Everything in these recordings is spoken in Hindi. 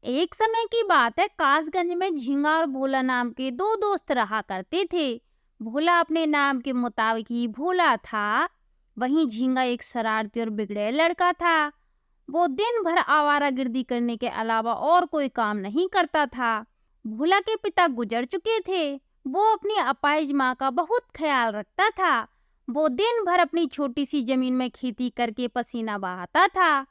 एक समय की बात है, कासगंज में झींगा और भोला नाम के दो दोस्त रहा करते थे। भोला अपने नाम के मुताबिक ही भोला था। वहीं झींगा एक शरारती और बिगड़ैल लड़का था। वो दिन भर आवारागर्दी करने के अलावा और कोई काम नहीं करता था। भोला के पिता गुजर चुके थे। वो अपनी अपाहिज माँ का बहुत ख्याल रखता था। वो दिन भर अपनी छोटी सी जमीन में खेती करके पसीना बहाता था।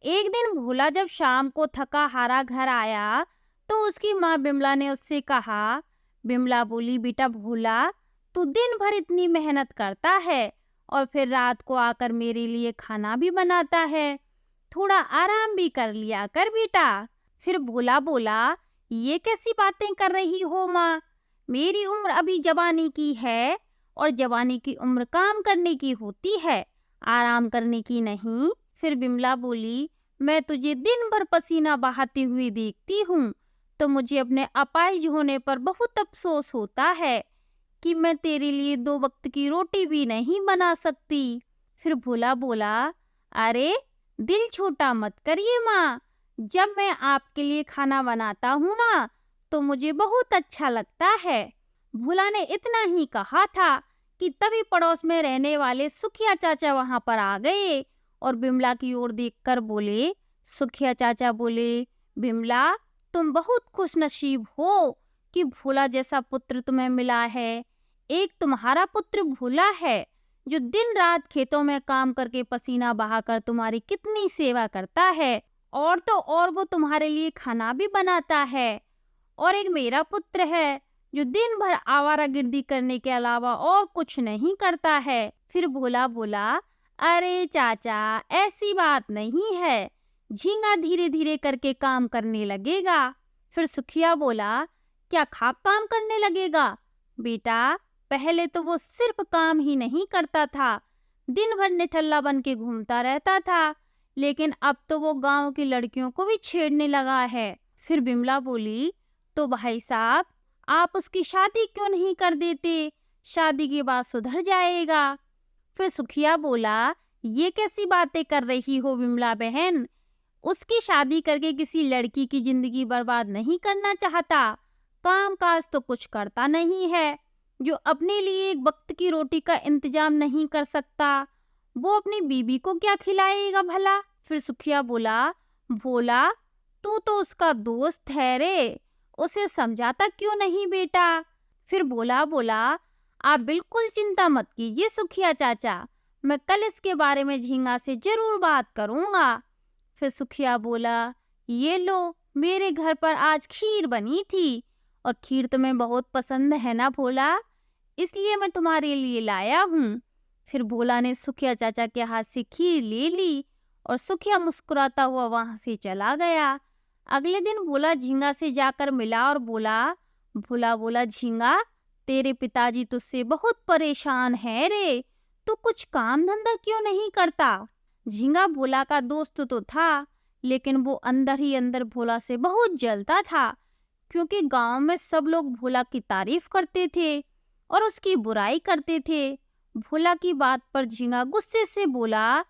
एक दिन भोला जब शाम को थका हारा घर आया तो उसकी माँ बिमला ने उससे कहा। बिमला बोली, बेटा भोला, तू दिन भर इतनी मेहनत करता है और फिर रात को आकर मेरे लिए खाना भी बनाता है, थोड़ा आराम भी कर लिया कर बेटा। फिर भोला बोला, ये कैसी बातें कर रही हो माँ? मेरी उम्र अभी जवानी की है और जवानी की उम्र काम करने की होती है, आराम करने की नहीं। फिर बिमला बोली, मैं तुझे दिन भर पसीना बहाती हुई देखती हूँ तो मुझे अपने अपाहिज होने पर बहुत अफसोस होता है कि मैं तेरे लिए दो वक्त की रोटी भी नहीं बना सकती। फिर भोला बोला, अरे दिल छोटा मत करिए माँ, जब मैं आपके लिए खाना बनाता हूँ ना तो मुझे बहुत अच्छा लगता है। भोला ने इतना ही कहा था कि तभी पड़ोस में रहने वाले सुखिया चाचा वहां पर आ गए और बिमला की ओर देखकर बोले। सुखिया चाचा बोले, बिमला, तुम बहुत खुशनसीब हो कि भोला जैसा पुत्र तुम्हें मिला है। एक तुम्हारा पुत्र भोला है जो दिन रात खेतों में काम करके पसीना बहाकर तुम्हारी कितनी सेवा करता है, और तो और वो तुम्हारे लिए खाना भी बनाता है। और एक मेरा पुत्र है जो दिन भर आवारागर्दी करने के अलावा और कुछ नहीं करता है। फिर भोला बोला, अरे चाचा, ऐसी बात नहीं है, झींगा धीरे धीरे करके काम करने लगेगा। फिर सुखिया बोला, क्या खाक काम करने लगेगा? बेटा, पहले तो वो सिर्फ काम ही नहीं करता था, दिन भर निठल्ला बन के घूमता रहता था, लेकिन अब तो वो गांव की लड़कियों को भी छेड़ने लगा है। फिर बिमला बोली, तो भाई साहब, आप उसकी शादी क्यों नहीं कर देते? शादी के बाद सुधर जाएगा। फिर सुखिया बोला, ये कैसी बातें कर रही हो बिमला बहन? उसकी शादी करके किसी लड़की की जिंदगी बर्बाद नहीं करना चाहता। काम काज तो कुछ करता नहीं है, जो अपने लिए एक वक्त की रोटी का इंतजाम नहीं कर सकता, वो अपनी बीबी को क्या खिलाएगा भला? फिर सुखिया बोला, भोला, तू तो उसका दोस्त है रे, उसे समझाता क्यों नहीं बेटा? फिर बोला, आप बिल्कुल चिंता मत कीजिए सुखिया चाचा, मैं कल इसके बारे में झींगा से जरूर बात करूंगा। फिर सुखिया बोला, ये लो, मेरे घर पर आज खीर बनी थी और खीर तुम्हें बहुत पसंद है ना भोला, इसलिए मैं तुम्हारे लिए लाया हूँ। फिर भोला ने सुखिया चाचा के हाथ से खीर ले ली और सुखिया मुस्कुराता हुआ वहां से चला गया। अगले दिन भोला झींगा से जाकर मिला और बोला, भोला बोला, झींगा, तेरे पिताजी तुझसे बहुत परेशान है रे, तू कुछ काम धंधा क्यों नहीं करता? झींगा भोला का दोस्त तो था, लेकिन वो अंदर ही अंदर भोला से बहुत जलता था, क्योंकि गांव में सब लोग भोला की तारीफ करते थे और उसकी बुराई करते थे। भोला की बात पर झींगा गुस्से से बोला।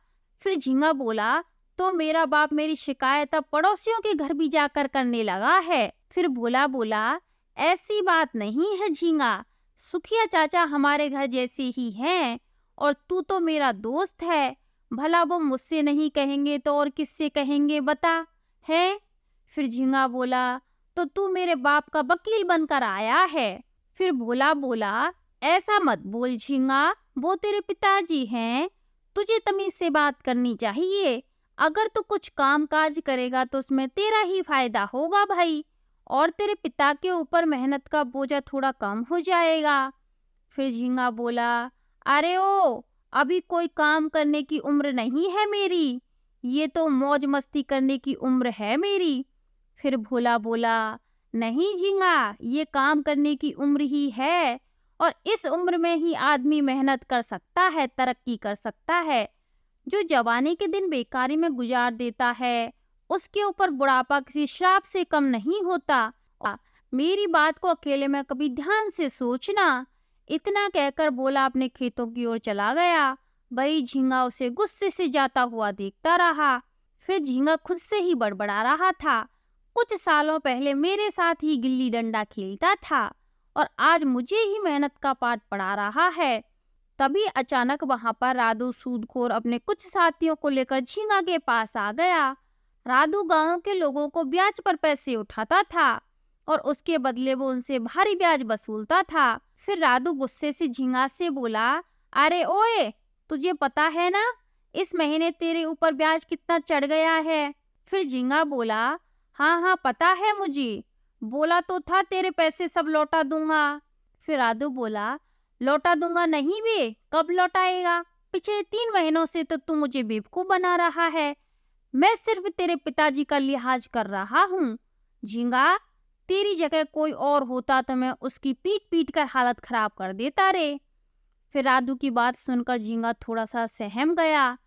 फिर झींगा बोला, तो मेरा बाप मेरी शिकायत अब पड़ोसियों के घर भी जाकर करने लगा है। फिर भोला बोला, ऐसी बात नहीं है झींगा, सुखिया चाचा हमारे घर जैसे ही हैं और तू तो मेरा दोस्त है, भला वो मुझसे नहीं कहेंगे तो और किससे कहेंगे बता है? फिर झींगा बोला, तो तू मेरे बाप का वकील बनकर आया है। फिर भोला बोला, ऐसा मत बोल झींगा, वो तेरे पिताजी हैं, तुझे तमीज से बात करनी चाहिए। अगर तू कुछ काम काज करेगा तो उसमें तेरा ही फायदा होगा भाई, और तेरे पिता के ऊपर मेहनत का बोझा थोड़ा कम हो जाएगा। फिर झींगा बोला, अरे ओ, अभी कोई काम करने की उम्र नहीं है मेरी, ये तो मौज मस्ती करने की उम्र है मेरी। फिर भोला बोला, नहीं झींगा, ये काम करने की उम्र ही है और इस उम्र में ही आदमी मेहनत कर सकता है, तरक्की कर सकता है। जो जवानी के दिन बेकारी में गुजार देता है, उसके ऊपर बुढ़ापा किसी श्राप से कम नहीं होता। मेरी बात को अकेले में कभी ध्यान से सोचना। इतना कहकर भोला अपने खेतों की ओर चला गया। वही झींगा उसे गुस्से से जाता हुआ देखता रहा। फिर झींगा खुद से ही बड़बड़ा रहा था, कुछ सालों पहले मेरे साथ ही गिल्ली डंडा खेलता था और आज मुझे ही मेहनत का पाठ पढ़ा रहा है। तभी अचानक वहां पर राधु सूदखोर अपने कुछ साथियों को लेकर झींगा के पास आ गया। राधु गांव के लोगों को ब्याज पर पैसे उठाता था और उसके बदले वो उनसे भारी ब्याज वसूलता था। फिर राधु गुस्से से झींगा से बोला, अरे ओए, तुझे पता है ना इस महीने तेरे ऊपर ब्याज कितना चढ़ गया है? फिर झींगा बोला, हाँ हाँ पता है मुझे, बोला तो था तेरे पैसे सब लौटा दूंगा। फिर राधु बोला, लौटा दूंगा नहीं बे, कब लौटाएगा? पिछले 3 महीनों से तो तू मुझे बेवकूफ बना रहा है। मैं सिर्फ तेरे पिताजी का लिहाज कर रहा हूँ। झींगा, तेरी जगह कोई और होता तो मैं उसकी पीट पीट कर हालत खराब कर देता रे। फिर राधु की बात सुनकर झींगा थोड़ा सा सहम गया।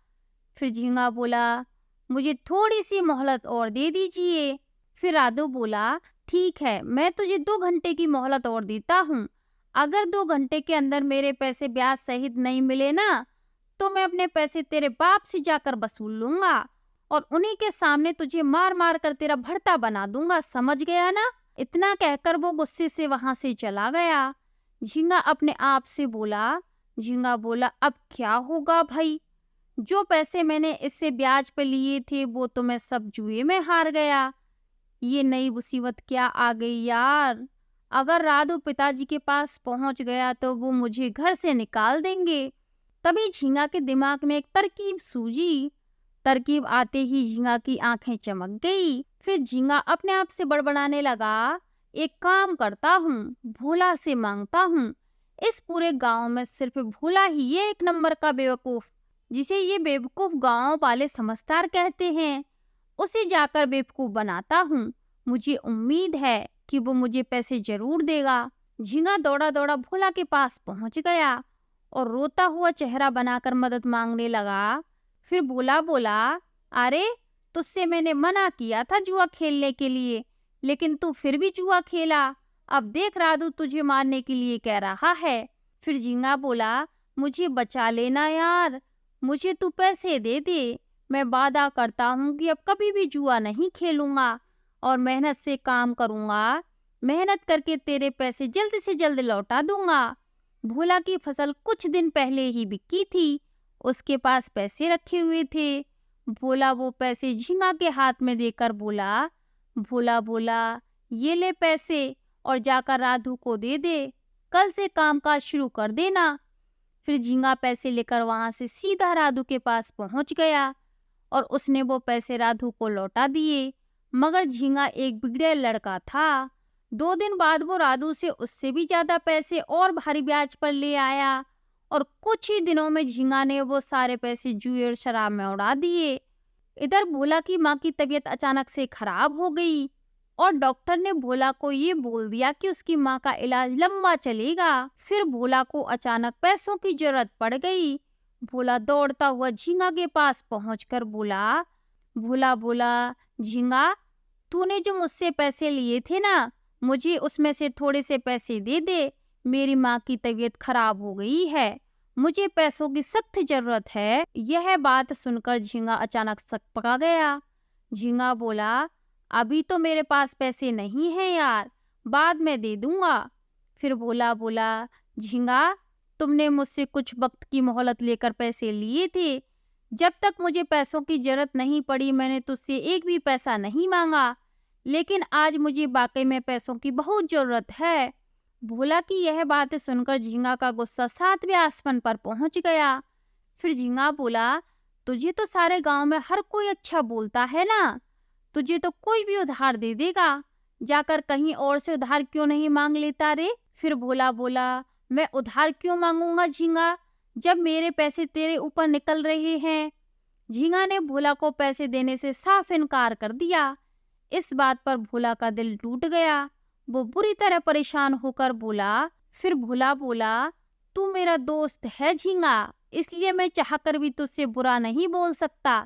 फिर झींगा बोला, मुझे थोड़ी सी मोहलत और दे दीजिए। फिर राधु बोला, ठीक है, मैं तुझे 2 घंटे की मोहलत और देता हूँ। अगर 2 घंटे के अंदर मेरे पैसे ब्याज सहित नहीं मिले ना, तो मैं अपने पैसे तेरे बाप से जाकर वसूल लूंगा और उन्हीं के सामने तुझे मार मार कर तेरा भर्ता बना दूंगा, समझ गया ना? इतना कहकर वो गुस्से से वहां से चला गया। झींगा अपने आप से बोला, अब क्या होगा भाई? जो पैसे मैंने इससे ब्याज पे लिए थे वो तो मैं सब जुए में हार गया। ये नई मुसीबत क्या आ गई यार। अगर राधु पिताजी के पास पहुंच गया तो वो मुझे घर से निकाल देंगे। तभी झींगा के दिमाग में एक तरकीब सूझी। तरकीब आते ही झींगा की आंखें चमक गई। फिर झींगा अपने आप से बड़बड़ाने लगा, एक काम करता हूँ, भोला से मांगता हूँ। इस पूरे गांव में सिर्फ भोला ही ये 1 नंबर का बेवकूफ, जिसे ये बेवकूफ गांव वाले समझदार कहते हैं, उसे जाकर बेवकूफ बनाता हूँ। मुझे उम्मीद है कि वो मुझे पैसे जरूर देगा। झींगा दौड़ा दौड़ा भोला के पास पहुंच गया और रोता हुआ चेहरा बनाकर मदद मांगने लगा। फिर भोला बोला, अरे तुझसे मैंने मना किया था जुआ खेलने के लिए, लेकिन तू फिर भी जुआ खेला। अब देख राधु तुझे मारने के लिए कह रहा है। फिर झींगा बोला, मुझे बचा लेना यार, मुझे तू पैसे दे दे। मैं वादा करता हूँ कि अब कभी भी जुआ नहीं खेलूंगा और मेहनत से काम करूंगा। मेहनत करके तेरे पैसे जल्द से जल्द लौटा दूंगा। भोला की फसल कुछ दिन पहले ही बिकी थी, उसके पास पैसे रखे हुए थे। भोला वो पैसे झींगा के हाथ में देकर बोला, भोला बोला, ये ले पैसे और जाकर राधु को दे दे, कल से कामकाज शुरू कर देना। फिर झींगा पैसे लेकर वहां से सीधा राधु के पास पहुंच गया और उसने वो पैसे राधु को लौटा दिए। मगर झींगा एक बिगड़ैल लड़का था। 2 दिन बाद वो राधु से उससे भी ज्यादा पैसे और भारी ब्याज पर ले आया और कुछ ही दिनों में झींगा ने वो सारे पैसे जुए और शराब में उड़ा दिए। इधर भोला की माँ की तबीयत अचानक से खराब हो गई और डॉक्टर ने भोला को ये बोल दिया कि उसकी माँ का इलाज लंबा चलेगा। फिर भोला को अचानक पैसों की जरूरत पड़ गई। भोला दौड़ता हुआ झींगा के पास पहुंचकर बोला, भोला बोला, झींगा, तूने जो मुझसे पैसे लिए थे ना, मुझे उसमें से थोड़े से पैसे दे दे। मेरी माँ की तबीयत खराब हो गई है, मुझे पैसों की सख्त जरूरत है। यह बात सुनकर झींगा अचानक सकपका गया। झींगा बोला, अभी तो मेरे पास पैसे नहीं हैं यार, बाद में दे दूंगा। फिर भोला बोला, झींगा, तुमने मुझसे कुछ वक्त की मोहलत लेकर पैसे लिए थे। जब तक मुझे पैसों की जरूरत नहीं पड़ी मैंने तुझसे एक भी पैसा नहीं मांगा, लेकिन आज मुझे वाकई में पैसों की बहुत जरूरत है। भोला की यह बात सुनकर झींगा का गुस्सा 7वें आसमान पर पहुंच गया। फिर झींगा बोला, तुझे तो सारे गांव में हर कोई अच्छा बोलता है ना, तुझे तो कोई भी उधार दे देगा, जाकर कहीं और से उधार क्यों नहीं मांग लेता रे? फिर भोला बोला, मैं उधार क्यों मांगूंगा झींगा, जब मेरे पैसे तेरे ऊपर निकल रहे हैं। झींगा ने भोला को पैसे देने से साफ इनकार कर दिया। इस बात पर भोला का दिल टूट गया। वो बुरी तरह परेशान होकर बोला। फिर भोला बोला, तू मेरा दोस्त है झींगा, इसलिए मैं चाहकर भी तुझसे बुरा नहीं बोल सकता,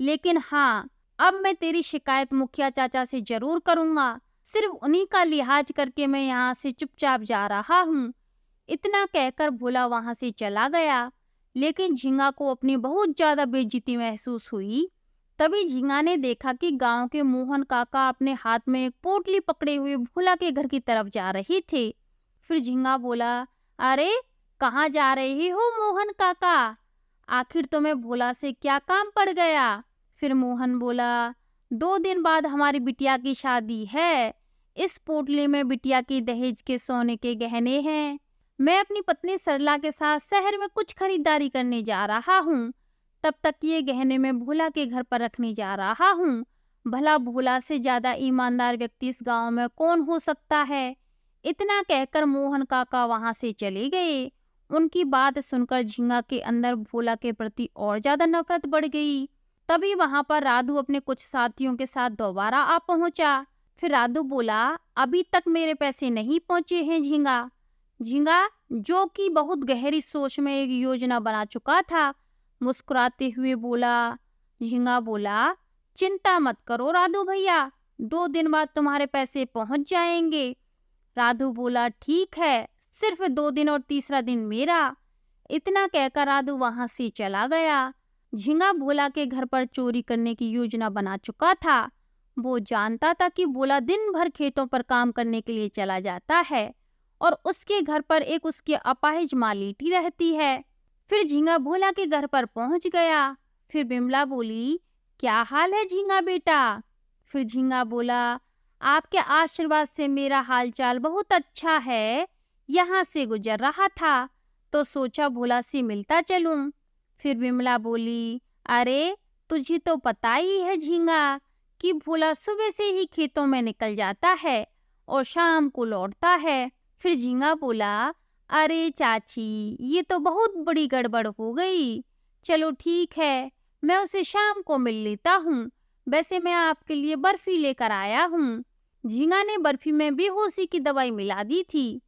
लेकिन हाँ, अब मैं तेरी शिकायत मुखिया चाचा से जरूर करूंगा। सिर्फ उन्हीं का लिहाज करके मैं यहाँ से चुपचाप जा रहा हूँ। इतना कहकर भोला वहां से चला गया। लेकिन झींगा को अपनी बहुत ज्यादा बेइज्जती महसूस हुई। तभी झींगा ने देखा कि गांव के मोहन काका अपने हाथ में एक पोटली पकड़े हुए भोला के घर की तरफ जा रही थे। फिर झींगा बोला, अरे कहाँ जा रही हो मोहन काका? आखिर तुम्हें भोला से क्या काम पड़ गया? फिर मोहन बोला, 2 दिन बाद हमारी बिटिया की शादी है। इस पोटली में बिटिया की दहेज के सोने के गहने हैं। मैं अपनी पत्नी सरला के साथ शहर में कुछ खरीदारी करने जा रहा हूँ। तब तक ये गहने मैं भोला के घर पर रखने जा रहा हूँ। भला भोला से ज्यादा ईमानदार व्यक्ति इस गांव में कौन हो सकता है? इतना कहकर मोहन काका वहां से चले गए। उनकी बात सुनकर झींगा के अंदर भोला के प्रति और ज्यादा नफरत बढ़ गई। तभी वहां पर राधू अपने कुछ साथियों के साथ दोबारा आ पहुंचा। फिर राधू बोला, अभी तक मेरे पैसे नहीं पहुंचे हैं झींगा। झींगा, जो कि बहुत गहरी सोच में एक योजना बना चुका था, मुस्कुराते हुए बोला। झींगा बोला, चिंता मत करो राधू भैया, 2 दिन बाद तुम्हारे पैसे पहुंच जाएंगे। राधू बोला, ठीक है, सिर्फ 2 दिन और तीसरा दिन मेरा। इतना कहकर राधू वहां से चला गया। झींगा भोला के घर पर चोरी करने की योजना बना चुका था। वो जानता था कि भोला दिन भर खेतों पर काम करने के लिए चला जाता है और उसके घर पर एक उसकी अपाहिज माँ लेटी रहती है। फिर झींगा भोला के घर पर पहुंच गया। फिर बिमला बोली, क्या हाल है झींगा बेटा? फिर झींगा बोला, आपके आशीर्वाद से मेरा हालचाल बहुत अच्छा है। यहाँ से गुजर रहा था तो सोचा भोला से मिलता चलूं। फिर बिमला बोली, अरे तुझे तो पता ही है झींगा कि भोला सुबह से ही खेतों में निकल जाता है और शाम को लौटता है। फिर झींगा बोला, अरे चाची, ये तो बहुत बड़ी गड़बड़ हो गई। चलो ठीक है, मैं उसे शाम को मिल लेता हूँ। वैसे मैं आपके लिए बर्फी लेकर आया हूँ। झींगा ने बर्फी में बेहोशी की दवाई मिला दी थी।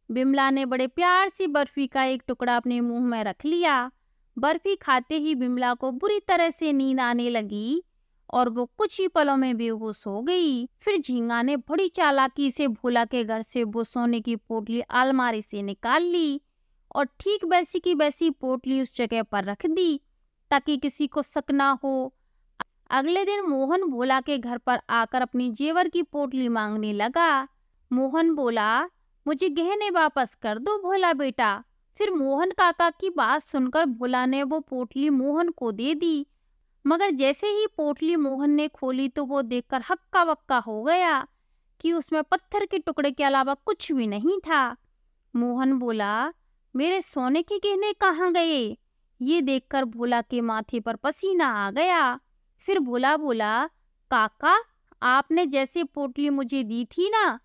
बिमला ने बड़े प्यार से बर्फी का एक टुकड़ा अपने मुंह में रख लिया। बर्फी खाते ही बिमला को बुरी तरह से नींद आने लगी और वो कुछ ही पलों में बेहोश हो गई। फिर झींगा ने बड़ी चालाकी से भोला के घर से वो सोने की पोटली अलमारी से निकाल ली और ठीक वैसी की वैसी पोटली उस जगह पर रख दी ताकि किसी को शक ना हो। अगले दिन मोहन भोला के घर पर आकर अपनी जेवर की पोटली मांगने लगा। मोहन बोला, मुझे गहने वापस कर दो भोला बेटा। फिर मोहन काका की बात सुनकर भोला ने वो पोटली मोहन को दे दी। मगर जैसे ही पोटली मोहन ने खोली तो वो देखकर हक्का बक्का हो गया कि उसमें पत्थर के टुकड़े के अलावा कुछ भी नहीं था। मोहन बोला, मेरे सोने के गहने कहाँ गए? ये देखकर भोला के माथे पर पसीना आ गया। फिर भोला बोला, काका, आपने जैसे पोटली मुझे दी थी ना,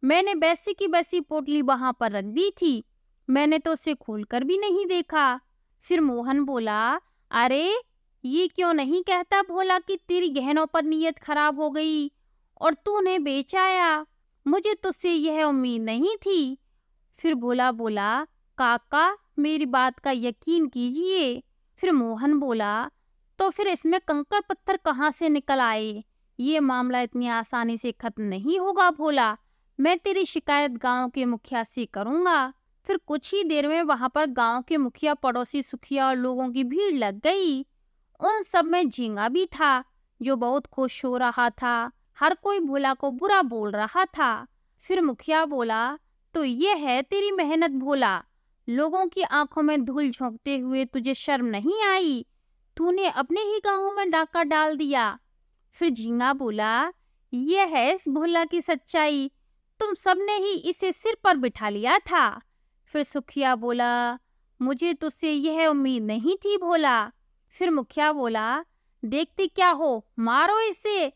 मैंने वैसी की वैसी पोटली वहां पर रख दी थी। मैंने तो उसे खोलकर भी नहीं देखा। फिर मोहन बोला, अरे ये क्यों नहीं कहता भोला कि तेरी गहनों पर नीयत खराब हो गई और तूने बेच आया? मुझे तुझसे यह उम्मीद नहीं थी। फिर भोला बोला, काका मेरी बात का यकीन कीजिए। फिर मोहन बोला, तो फिर इसमें कंकड़ पत्थर कहाँ से निकल आए? ये मामला इतनी आसानी से खत्म नहीं होगा भोला। मैं तेरी शिकायत गांव के मुखिया से करूंगा। फिर कुछ ही देर में वहां पर गांव के मुखिया, पड़ोसी, सुखिया और लोगों की भीड़ लग गई। उन सब में झींगा भी था जो बहुत खुश हो रहा था। हर कोई भोला को बुरा बोल रहा था। फिर मुखिया बोला, तो ये है तेरी मेहनत भोला। लोगों की आंखों में धूल झोंकते हुए तुझे शर्म नहीं आई? तूने अपने ही गांव में डाका डाल दिया। फिर झींगा बोला, ये है इस भोला की सच्चाई। तुम सबने ही इसे सिर पर बिठा लिया था। फिर सुखिया बोला, मुझे तुझसे यह उम्मीद नहीं थी भोला। फिर मुखिया बोला, देखते क्या हो, मारो इसे।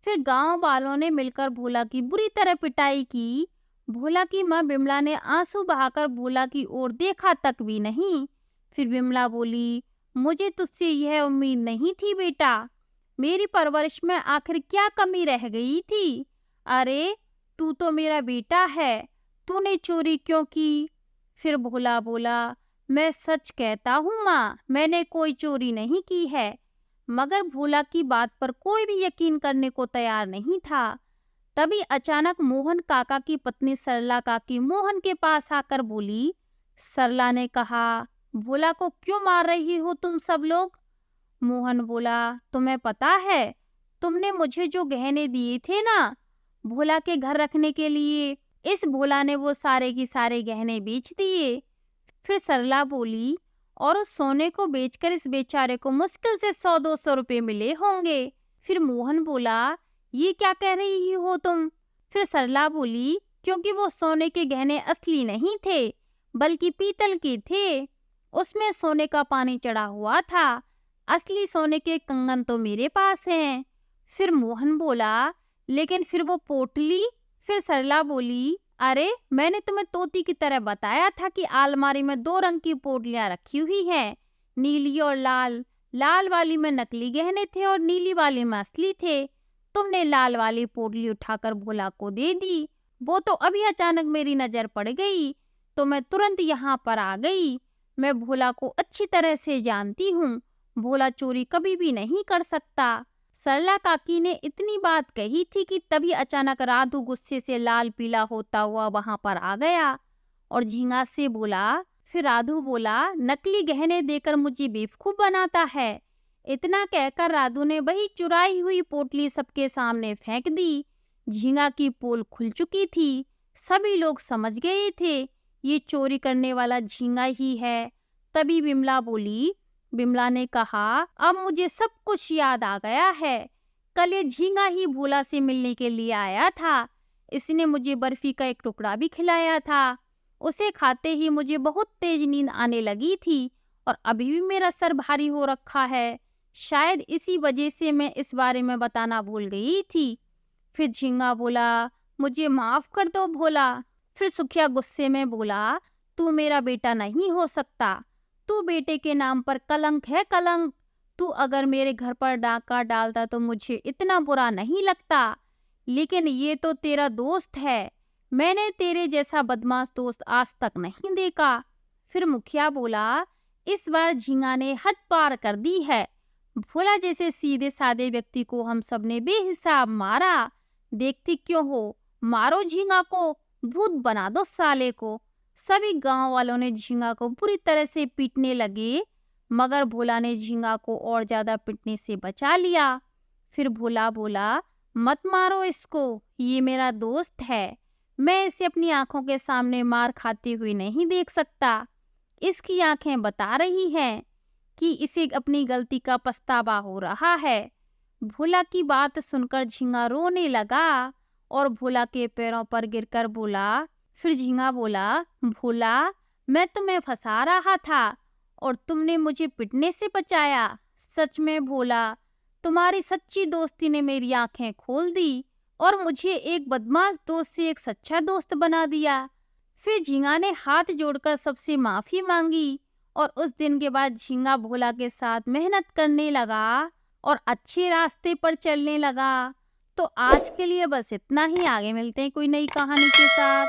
फिर गांव वालों ने मिलकर भोला की बुरी तरह पिटाई की। भोला की माँ बिमला ने आंसू बहाकर भोला की ओर देखा तक भी नहीं। फिर बिमला बोली, मुझे तुझसे यह उम्मीद नहीं थी बेटा। मेरी परवरिश में आखिर क्या कमी रह गई थी? अरे तू तो मेरा बेटा है, तूने चोरी क्यों की? फिर भोला बोला, मैं सच कहता हूँ माँ, मैंने कोई चोरी नहीं की है। मगर भोला की बात पर कोई भी यकीन करने को तैयार नहीं था। तभी अचानक मोहन काका की पत्नी सरला काकी मोहन के पास आकर बोली। सरला ने कहा, भोला को क्यों मार रही हो तुम सब लोग? मोहन बोला, तुम्हें पता है, तुमने मुझे जो गहने दिए थे ना भोला के घर रखने के लिए, इस भोला ने वो सारे की सारे गहने बेच दिए। फिर सरला बोली, और उस सोने को बेचकर इस बेचारे को मुश्किल से 100-200 रुपए मिले होंगे। फिर मोहन बोला, ये क्या कह रही हो तुम? फिर सरला बोली, क्योंकि वो सोने के गहने असली नहीं थे बल्कि पीतल के थे, उसमें सोने का पानी चढ़ा हुआ था। असली सोने के कंगन तो मेरे पास हैं। फिर मोहन बोला, लेकिन फिर वो पोटली? फिर सरला बोली, अरे मैंने तुम्हें तोती की तरह बताया था कि अलमारी में 2 रंग की पोटलियां रखी हुई हैं, नीली और लाल। लाल वाली में नकली गहने थे और नीली वाली में असली थे। तुमने लाल वाली पोटली उठाकर भोला को दे दी। वो तो अभी अचानक मेरी नजर पड़ गई तो मैं तुरंत यहाँ पर आ गई। मैं भोला को अच्छी तरह से जानती हूँ, भोला चोरी कभी भी नहीं कर सकता। सरला काकी ने इतनी बात कही थी कि तभी अचानक राधू गुस्से से लाल पीला होता हुआ वहां पर आ गया और झींगा से बोला। फिर राधू बोला, नकली गहने देकर मुझे बेवकूफ बनाता है। इतना कहकर राधू ने वही चुराई हुई पोटली सबके सामने फेंक दी। झींगा की पोल खुल चुकी थी। सभी लोग समझ गए थे ये चोरी करने वाला झींगा ही है। तभी बिमला बोली। बिमला ने कहा, अब मुझे सब कुछ याद आ गया है। कल ये झींगा ही भोला से मिलने के लिए आया था। इसने मुझे बर्फी का एक टुकड़ा भी खिलाया था। उसे खाते ही मुझे बहुत तेज नींद आने लगी थी और अभी भी मेरा सर भारी हो रखा है। शायद इसी वजह से मैं इस बारे में बताना भूल गई थी। फिर झींगा बोला, मुझे माफ कर दो भोला। फिर सुखिया गुस्से में बोला, तू मेरा बेटा नहीं हो सकता। तू बेटे के नाम पर कलंक है, कलंक। तू अगर मेरे घर पर डाका डालता तो मुझे इतना बुरा नहीं लगता, लेकिन ये तो तेरा दोस्त है। मैंने तेरे जैसा बदमाश दोस्त आज तक नहीं देखा। फिर मुखिया बोला, इस बार झींगा ने हद पार कर दी है। भोला जैसे सीधे साधे व्यक्ति को हम सबने बेहिसाब मारा। देखती क्यों हो, मारो झींगा को, भूत बना दो साले को। सभी गांव वालों ने झींगा को बुरी तरह से पीटने लगे, मगर भोला ने झींगा को और ज्यादा पीटने से बचा लिया। फिर भोला बोला, मत मारो इसको, ये मेरा दोस्त है। मैं इसे अपनी आंखों के सामने मार खाते हुए नहीं देख सकता। इसकी आंखें बता रही हैं कि इसे अपनी गलती का पछतावा हो रहा है। भोला की बात सुनकर झींगा रोने लगा और भोला के पैरों पर गिरकर बोला। फिर झींगा बोला, भोला, मैं तुम्हें फंसा रहा था और तुमने मुझे पिटने से बचाया। सच में भोला, तुम्हारी सच्ची दोस्ती ने मेरी आंखें खोल दी और मुझे एक बदमाश दोस्त से एक सच्चा दोस्त बना दिया। फिर झींगा ने हाथ जोड़कर सबसे माफी मांगी और उस दिन के बाद झींगा भोला के साथ मेहनत करने लगा और अच्छे रास्ते पर चलने लगा। तो आज के लिए बस इतना ही। आगे मिलते हैं कोई नई कहानी के साथ।